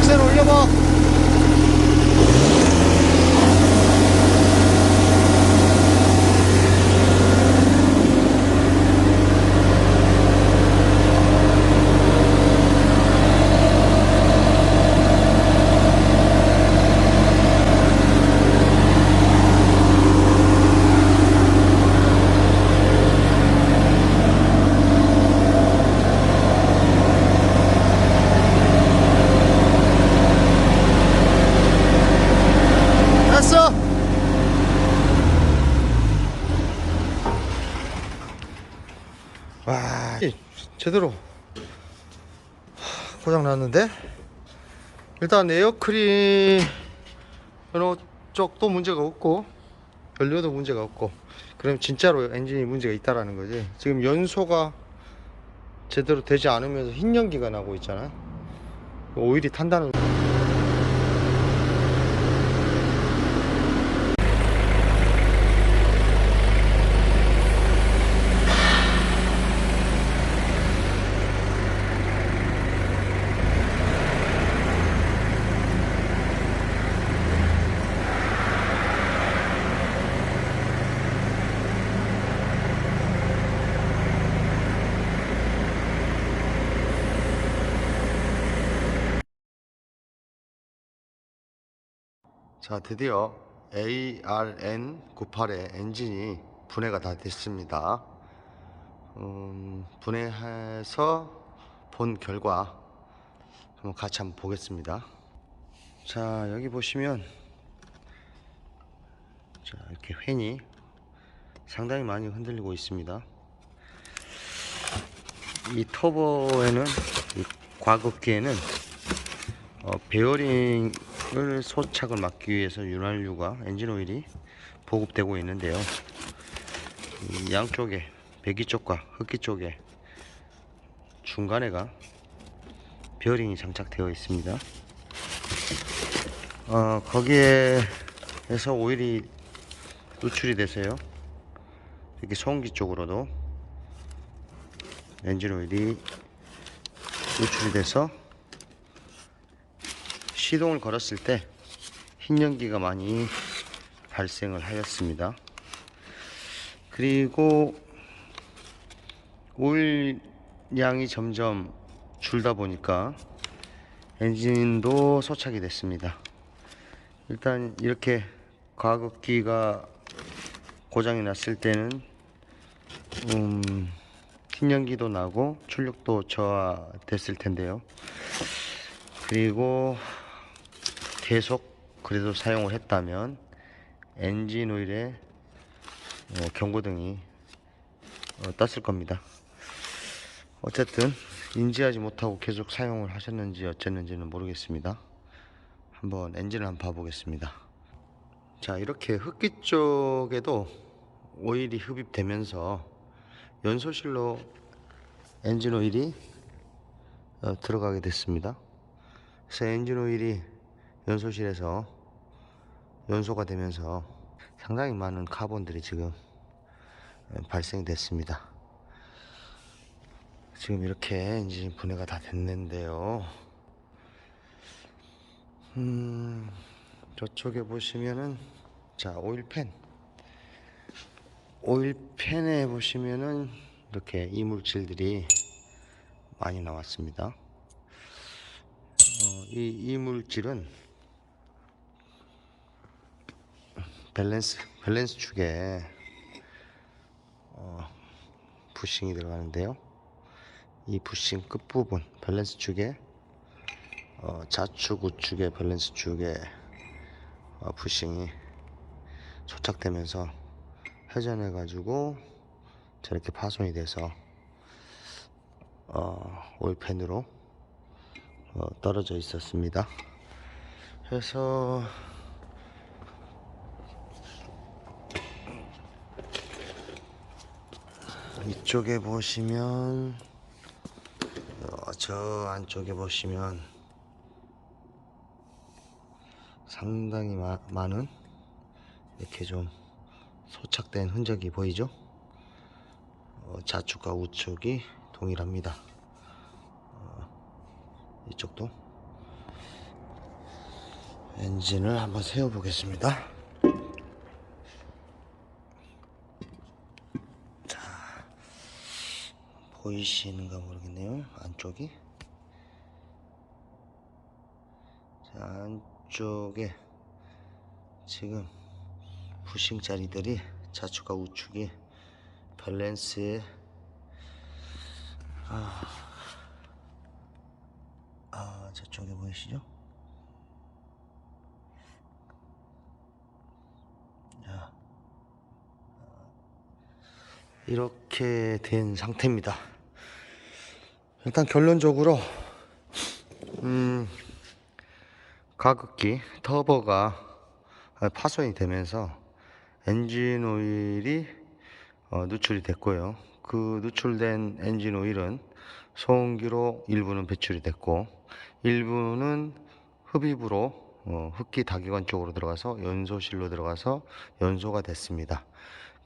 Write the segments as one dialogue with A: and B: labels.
A: 악셀 올려봐. 됐어. 와, 제대로 고장 났는데. 일단 에어크림 여러 쪽도 문제가 없고 연료도 문제가 없고, 그럼 진짜로 엔진이 문제가 있다라는 거지. 지금 연소가 제대로 되지 않으면서 흰 연기가 나고 있잖아. 오일이 탄다는. 자, 드디어 ARN98의 엔진이 분해가 다 됐습니다. 분해해서 본 결과 한번 같이 한번 보겠습니다. 자, 여기 보시면 자, 이렇게 팬이 상당히 많이 흔들리고 있습니다. 이 터보에는, 이 과급기에는 베어링을 소착을 막기 위해서 윤활유가, 엔진 오일이 보급되고 있는데요. 이 양쪽에, 배기 쪽과 흡기 쪽에 중간에가 베어링이 장착되어 있습니다. 거기에서 오일이 누출이 돼서요, 이렇게 소음기 쪽으로도 엔진 오일이 누출이 돼서 시동을 걸었을 때 흰 연기가 많이 발생을 하였습니다. 그리고 오일 양이 점점 줄다 보니까 엔진도 소착이 됐습니다. 일단 이렇게 과급기가 고장이 났을 때는 흰 연기도 나고 출력도 저하됐을 텐데요. 그리고 계속 그래도 사용을 했다면 엔진 오일에 경고등이 떴을 겁니다. 어쨌든 인지하지 못하고 계속 사용을 하셨는지 어쨌는지는 모르겠습니다. 한번 엔진을 한번 봐보겠습니다. 자, 이렇게 흡기 쪽에도 오일이 흡입되면서 연소실로 엔진 오일이 들어가게 됐습니다. 그래서 엔진 오일이 연소실에서 연소가 되면서 상당히 많은 카본들이 지금 발생이 됐습니다. 지금 이렇게 엔진 분해가 다 됐는데요. 저쪽에 보시면은, 자, 오일팬에 보시면은 이렇게 이물질들이 많이 나왔습니다. 이 이물질은 밸런스 축에 부싱이 들어가는데요. 이 부싱 끝부분, 밸런스 축에 좌측 우측의 밸런스 축에 부싱이 소착되면서 회전해 가지고 저렇게 파손이 돼서 오일팬으로 떨어져 있었습니다. 그래서 이쪽에 보시면, 저 안쪽에 보시면 상당히 많은 이렇게 좀 소착된 흔적이 보이죠? 좌측과 우측이 동일합니다. 이쪽도 엔진을 한번 세워 보겠습니다. 자, 보이시는가 모르겠네요, 안쪽이. 자, 안쪽에 지금 부싱 자리들이 좌측과 우측이 밸런스에 저쪽에 보이시죠? 자, 이렇게 된 상태입니다. 일단 결론적으로 가극기 터보가 파손이 되면서 엔진 오일이 누출이 됐고요. 그 누출된 엔진 오일은 소음기로 일부는 배출이 됐고, 일부는 흡입으로 흡기 다기관 쪽으로 들어가서 연소실로 들어가서 연소가 됐습니다.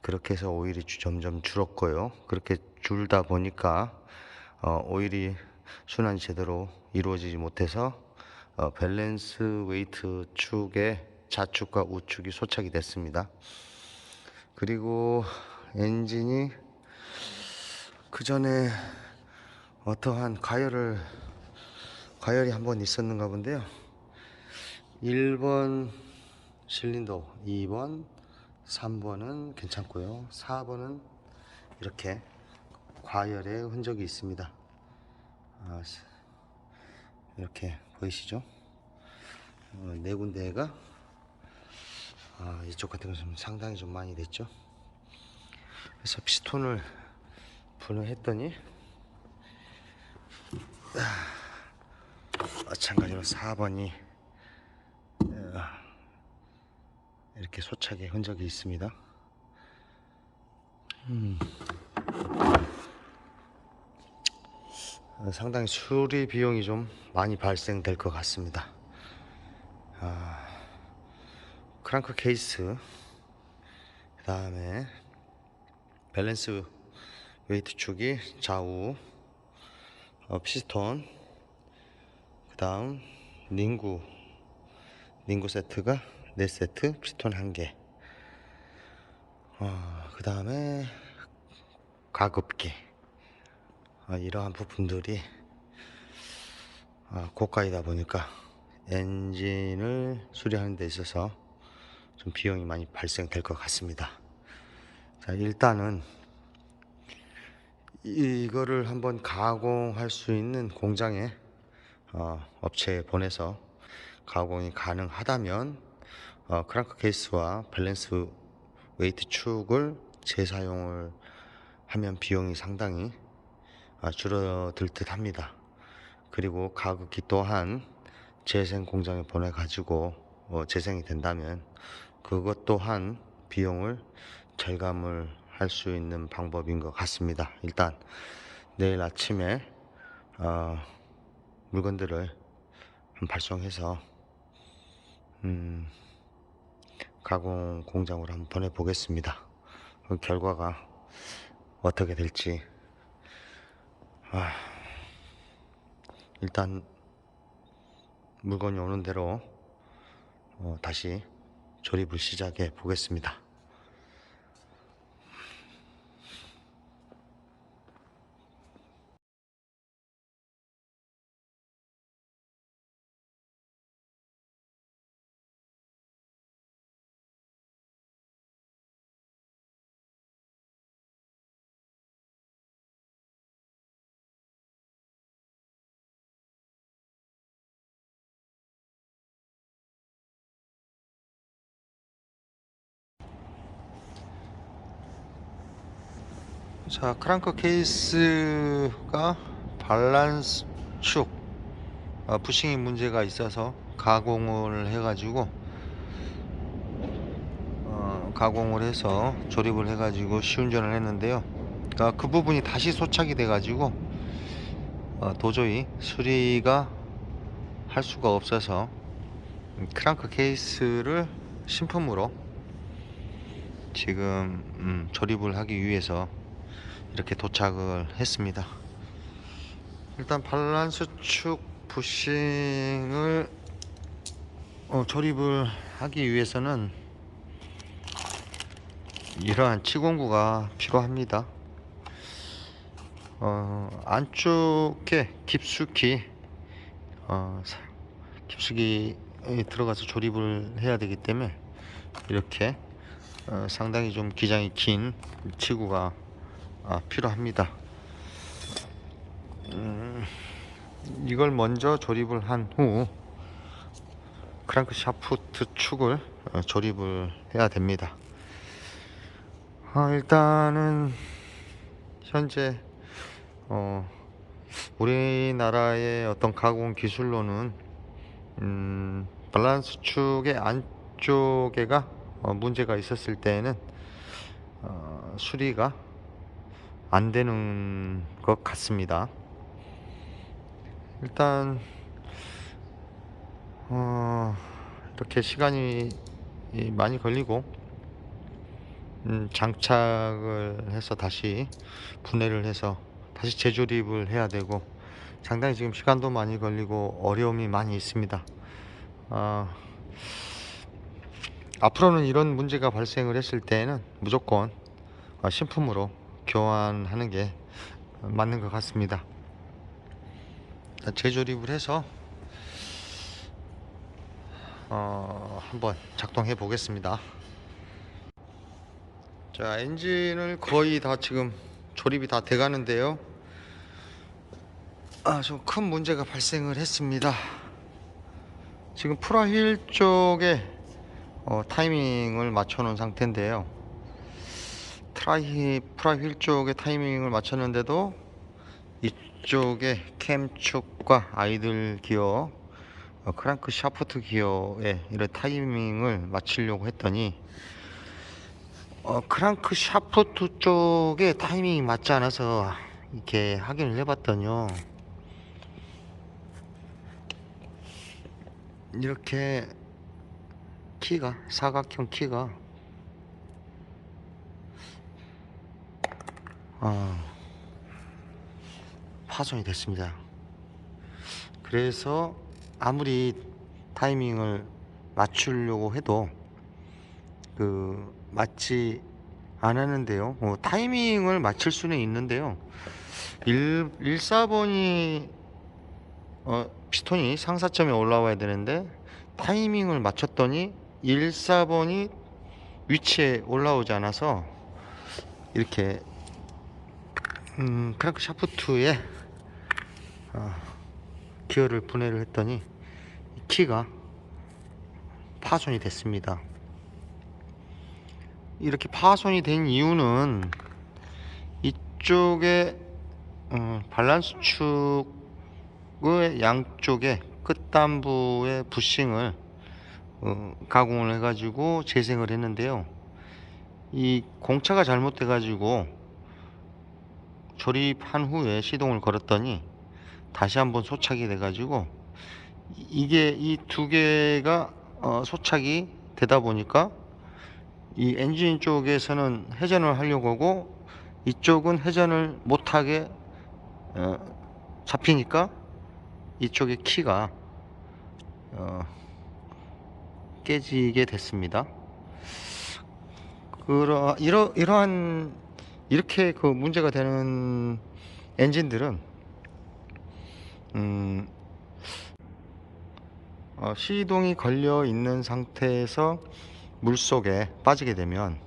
A: 그렇게 해서 오일이 점점 줄었고요. 그렇게 줄다 보니까 오일이 순환이 제대로 이루어지지 못해서 밸런스 웨이트 축에 좌측과 우측이 소착이 됐습니다. 그리고 엔진이 그 전에 어떠한 가열이 한번 있었는가 본데요. 1번 실린더, 2번, 3번은 괜찮고요. 4번은 이렇게 과열의 흔적이 있습니다. 이렇게 보이시죠? 네 군데가 이쪽 같은 것은 상당히 좀 많이 됐죠. 그래서 피스톤을 분해했더니 마찬가지로 4번이 이렇게 소착의 흔적이 있습니다. 상당히 수리 비용이 좀 많이 발생될 것 같습니다. 크랑크 케이스, 그 다음에 밸런스 웨이트 축이 좌우, 피스톤, 그 다음 링구 세트가 4세트, 피스톤 1개, 그 다음에 가급기, 이러한 부품들이 고가이다 보니까 엔진을 수리하는 데 있어서 좀 비용이 많이 발생될 것 같습니다. 자, 일단은 이거를 한번 가공할 수 있는 공장에 업체에 보내서 가공이 가능하다면 크랑크 케이스와 밸런스 웨이트 축을 재사용을 하면 비용이 상당히 줄어들 듯 합니다. 그리고 가극기 또한 재생 공장에 보내 가지고 재생이 된다면 그것 또한 비용을 절감을 할 수 있는 방법인 것 같습니다. 일단 내일 아침에 물건들을 발송해서 가공 공장으로 한번 보내 보겠습니다. 그 결과가 어떻게 될지 일단 물건이 오는 대로 다시 조립을 시작해 보겠습니다. 자, 크랑크 케이스가 밸런스 축 부싱이 문제가 있어서 가공을 해가지고 가공을 해서 조립을 해가지고 시운전을 했는데요. 그 부분이 다시 소착이 돼가지고 도저히 수리가 할 수가 없어서 크랑크 케이스를 신품으로 지금 조립을 하기 위해서 이렇게 도착을 했습니다. 일단 밸런스 축 부싱을 조립을 하기 위해서는 이러한 치공구가 필요합니다. 안쪽에 깊숙이 들어가서 조립을 해야 되기 때문에 이렇게 상당히 좀 기장이 긴 치구가 필요합니다. 이걸 먼저 조립을 한 후 크랑크 샤프트 축을 조립을 해야 됩니다. 일단은 현재 우리나라의 어떤 가공 기술로는 밸런스 축의 안쪽에가 문제가 있었을 때에는 수리가 안 되는 것 같습니다. 일단 이렇게 시간이 많이 걸리고 장착을 해서 다시 분해를 해서 다시 재조립을 해야 되고 상당히 지금 시간도 많이 걸리고 어려움이 많이 있습니다. 앞으로는 이런 문제가 발생을 했을 때에는 무조건 신품으로 교환하는 게 맞는 것 같습니다. 재조립을 해서 한번 작동해 보겠습니다. 자, 엔진을 거의 다 지금 조립이 다 돼 가는데요. 좀 큰 문제가 발생을 했습니다. 지금 프라휠 쪽에 타이밍을 맞춰 놓은 상태인데요. 프라휠 쪽에 타이밍을 맞췄는데도 이쪽에 캠축과 아이들 기어 크랑크 샤프트 기어에 이런 타이밍을 맞추려고 했더니 크랑크 샤프트 쪽에 타이밍이 맞지 않아서 이렇게 확인을 해봤더니요, 이렇게 키가 사각형 키가 파손이 됐습니다. 그래서 아무리 타이밍을 맞추려고 해도 맞지 않았는데요. 타이밍을 맞출 수는 있는데요. 14번이 피스톤이 상사점에 올라와야 되는데 타이밍을 맞췄더니 14번이 위치에 올라오지 않아서 이렇게 크랑크 샤프트에 기어를 분해를 했더니 키가 파손이 됐습니다. 이렇게 파손이 된 이유는 이쪽에 밸런스 축의 양쪽에 끝단부의 부싱을 가공을 해가지고 재생을 했는데요. 이 공차가 잘못돼 가지고 조립한 후에 시동을 걸었더니 다시 한번 소착이 돼 가지고 이게 이 두 개가 소착이 되다 보니까 이 엔진 쪽에서는 회전을 하려고 하고 이쪽은 회전을 못하게 잡히니까 이쪽의 키가 깨지게 됐습니다. 이러한 이렇게 문제가 되는 엔진들은 시동이 걸려 있는 상태에서 물속에 빠지게 되면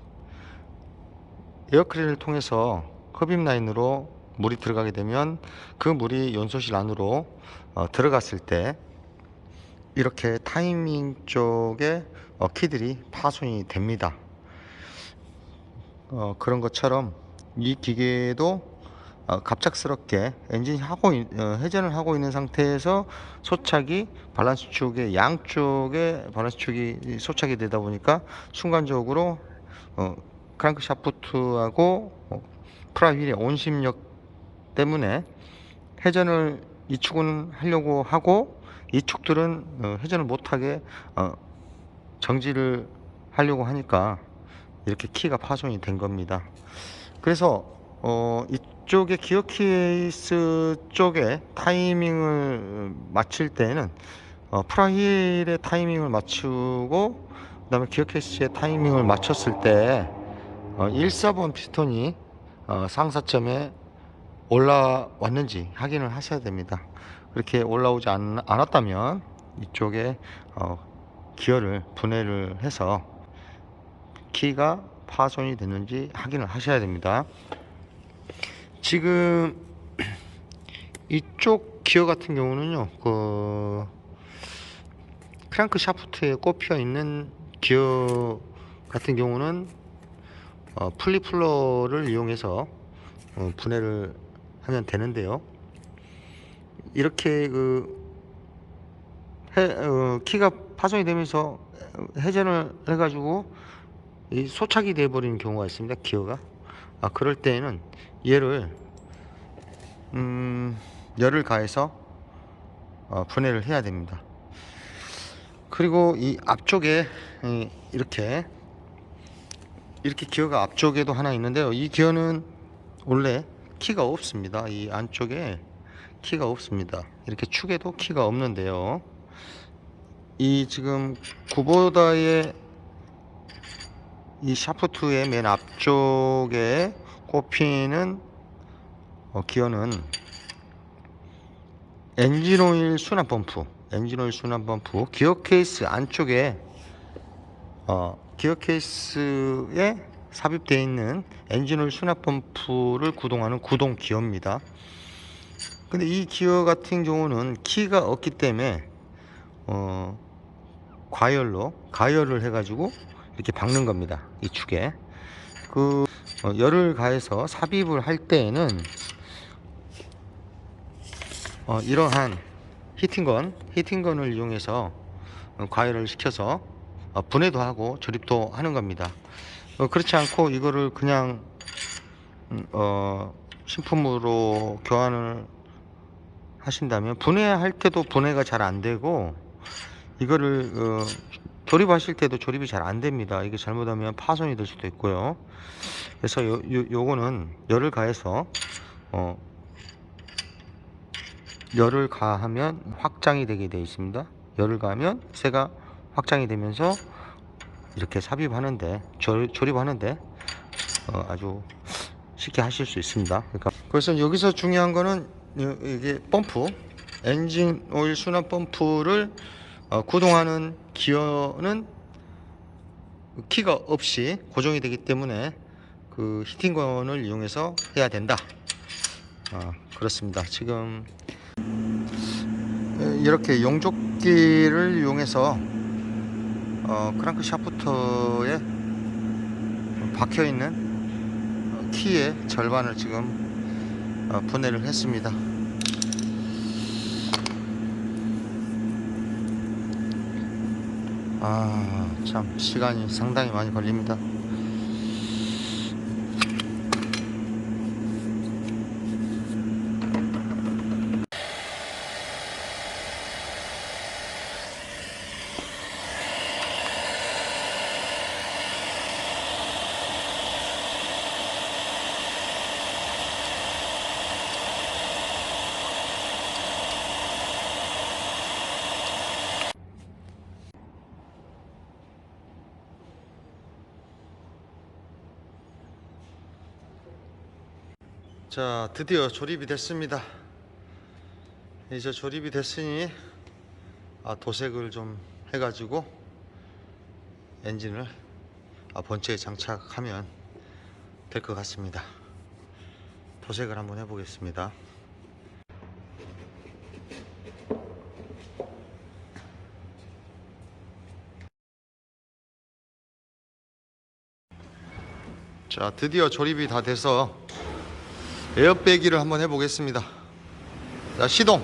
A: 에어크릴을 통해서 흡입 라인으로 물이 들어가게 되면 그 물이 연소실 안으로 들어갔을 때 이렇게 타이밍 쪽에 키들이 파손이 됩니다. 그런 것처럼 이 기계도 갑작스럽게 엔진이 회전을 하고 있는 상태에서 소착이 밸런스 축의 양쪽에 밸런스 축이 소착이 되다 보니까 순간적으로 크랑크 샤프트하고 프라휠의 온심력 때문에 회전을 이 축은 하려고 하고 이 축들은 회전을 못하게 정지를 하려고 하니까 이렇게 키가 파손이 된 겁니다. 그래서 이쪽에 기어 케이스 쪽에 타이밍을 맞출 때는 프라힐의 타이밍을 맞추고 그 다음에 기어 케이스의 타이밍을 맞췄을 때 1,4번 피스톤이 상사점에 올라왔는지 확인을 하셔야 됩니다. 그렇게 올라오지 않았다면 이쪽에 기어를 분해를 해서 키가 파손이 됐는지 확인을 하셔야 됩니다. 지금 이쪽 기어 같은 경우는요, 그 크랭크 샤프트에 꼽혀 있는 기어 같은 경우는 플리플러를 이용해서 분해를 하면 되는데요. 이렇게 키가 파손이 되면서 회전을 해가지고 소착이 되어 버리는 경우가 있습니다. 기어가 그럴 때에는 얘를 열을 가해서 분해를 해야 됩니다. 그리고 이 앞쪽에 이렇게 기어가 앞쪽에도 하나 있는데요. 이 기어는 원래 키가 없습니다. 이 안쪽에 키가 없습니다. 이렇게 축에도 키가 없는데요. 이 지금 쿠보다의 이 샤프트의 맨 앞쪽에 꼽히는 기어는 엔진오일 순환 펌프, 기어 케이스 안쪽에 기어 케이스에 삽입되어 있는 엔진오일 순환 펌프를 구동하는 구동 기어입니다. 근데 이 기어 같은 경우는 키가 없기 때문에 가열을 해가지고 이렇게 박는 겁니다. 이 축에 열을 가해서 삽입을 할 때에는 이러한 히팅건을 이용해서 가열을 시켜서 분해도 하고 조립도 하는 겁니다. 그렇지 않고 이거를 그냥 신품으로 교환을 하신다면 분해할 때도 분해가 잘 안 되고 이거를 조립하실 때도 조립이 잘 안 됩니다. 이게 잘못하면 파손이 될 수도 있고요. 그래서 요거는 열을 가해서 열을 가하면 확장이 되게 되어 있습니다. 열을 가하면 새가 확장이 되면서 이렇게 삽입하는데 조립하는데 아주 쉽게 하실 수 있습니다. 그래서 여기서 중요한 거는 이게 펌프, 엔진 오일 순환 펌프를 구동하는 기어는 키가 없이 고정이 되기 때문에 그 히팅건을 이용해서 해야 된다. 그렇습니다. 지금 이렇게 용접기를 이용해서 크랑크 샤프터에 박혀있는 키의 절반을 지금 분해를 했습니다. 참 시간이 상당히 많이 걸립니다. 자, 드디어 조립이 됐습니다. 이제 조립이 됐으니 도색을 좀 해가지고 엔진을 본체에 장착하면 될 것 같습니다. 도색을 한번 해보겠습니다. 자, 드디어 조립이 다 돼서 에어빼기를 한번 해보겠습니다. 자, 시동.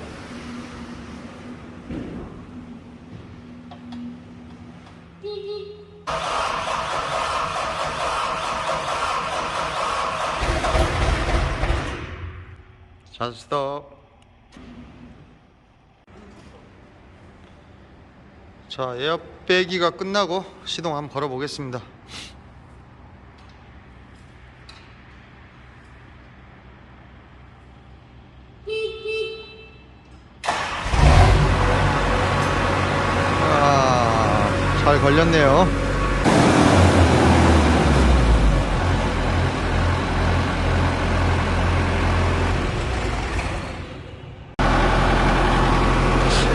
A: 자, 스톱. 자, 에어빼기가 끝나고 시동 한번 걸어 보겠습니다. 잘 걸렸네요.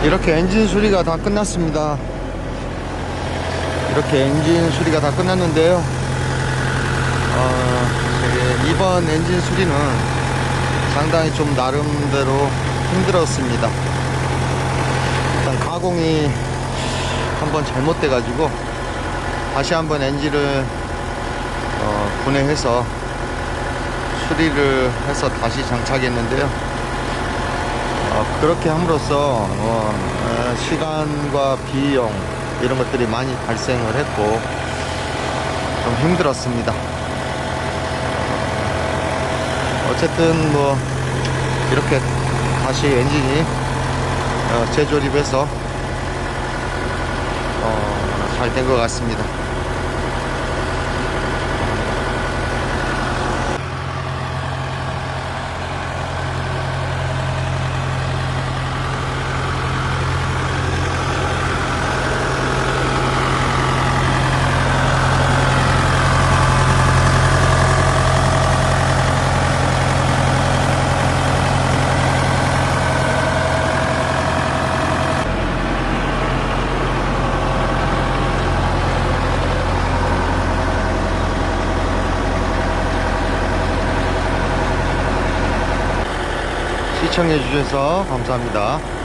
A: 이렇게 엔진 수리가 다 끝났습니다. 이렇게 엔진 수리가 다 끝났는데요. 이번 엔진 수리는 상당히 좀 나름대로 힘들었습니다. 일단 가공이 한번 잘못돼 가지고 다시 한번 엔진을 분해해서 수리를 해서 다시 장착했는데요. 그렇게 함으로써 시간과 비용 이런 것들이 많이 발생을 했고 좀 힘들었습니다. 어쨌든 뭐 이렇게 다시 엔진이 재조립해서 잘 된 것 같습니다. 시청해 주셔서 감사합니다.